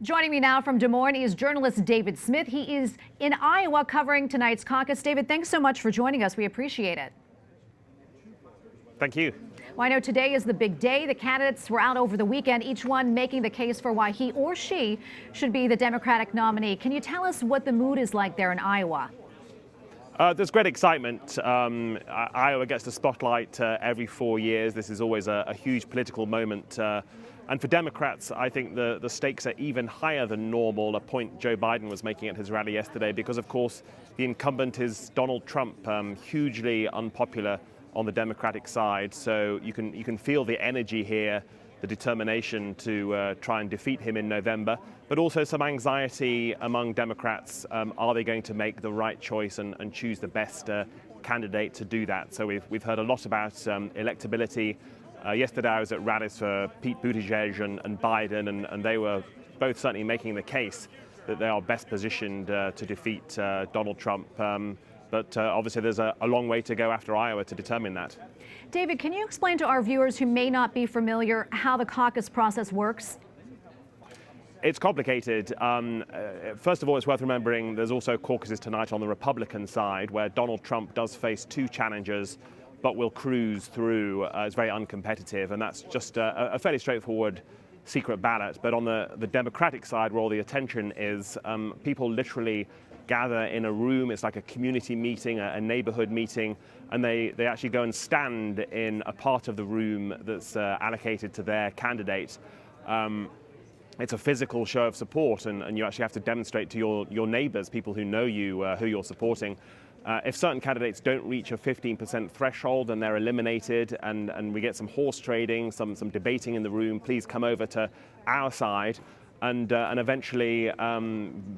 Joining me now from Des Moines is journalist David Smith. He is in Iowa covering tonight's caucus. David, thanks so much for joining us. We appreciate it. Thank you. Well, I know today is the big day. The candidates were out over the weekend, each one making the case for why he or she should be the Democratic nominee. Can you tell us what the mood is like there in Iowa? There's great excitement. Iowa gets the spotlight every 4 years. This is always a huge political moment. And for Democrats, I think the stakes are even higher than normal, a point Joe Biden was making at his rally yesterday, because, of course, the incumbent is Donald Trump, hugely unpopular on the Democratic side. So you can feel the energy here, the determination to try and defeat him in November, but also some anxiety among Democrats. Are they going to make the right choice and choose the best candidate to do that? So we've heard a lot about electability. Yesterday I was at rallies for Pete Buttigieg and Biden, and they were both certainly making the case that they are best positioned to defeat Donald Trump. But obviously there's a long way to go after Iowa to determine that. David, can you explain to our viewers who may not be familiar how the caucus process works? It's complicated. First of all, it's worth remembering there's also caucuses tonight on the Republican side, where Donald Trump does face two challengers, but will cruise through. It's very uncompetitive, and that's just a fairly straightforward secret ballot. But on the Democratic side, where all the attention is, people literally gather in a room. It's like a community meeting, a neighborhood meeting, and they actually go and stand in a part of the room that's allocated to their candidate. It's a physical show of support, and you actually have to demonstrate to your neighbors, people who know you, who you're supporting. If certain candidates don't reach a 15% threshold, then they're eliminated, and we get some horse trading, some debating in the room. Please come over to our side. And eventually,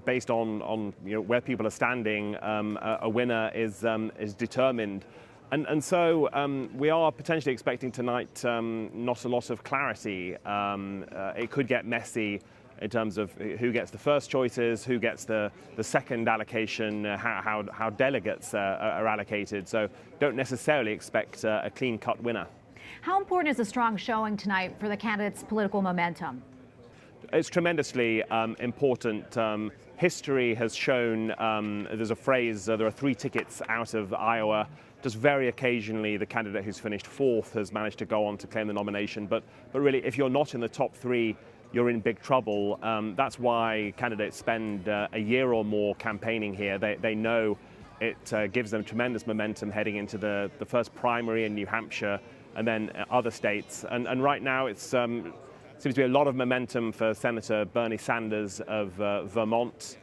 based on where people are standing, a winner is determined. And so we are potentially expecting tonight not a lot of clarity. It could get messy in terms of who gets the first choices, who gets the second allocation, how delegates are allocated. So don't necessarily expect a clean-cut winner. How important is a strong showing tonight for the candidates' political momentum? It's tremendously important. History has shown, there's a phrase, there are 3 tickets out of Iowa. Just very occasionally, the candidate who's finished 4th has managed to go on to claim the nomination. But really, if you're not in the top 3, you're in big trouble. That's why candidates spend a year or more campaigning here. They know it gives them tremendous momentum heading into the first primary in New Hampshire and then other states. And right now, it's seems to be a lot of momentum for Senator Bernie Sanders of Vermont.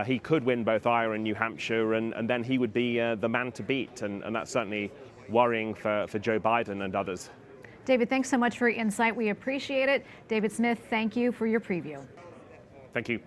He could win both Iowa and New Hampshire, and then he would be the man to beat. And that's certainly worrying for Joe Biden and others. David, thanks so much for your insight. We appreciate it. David Smith, thank you for your preview. Thank you.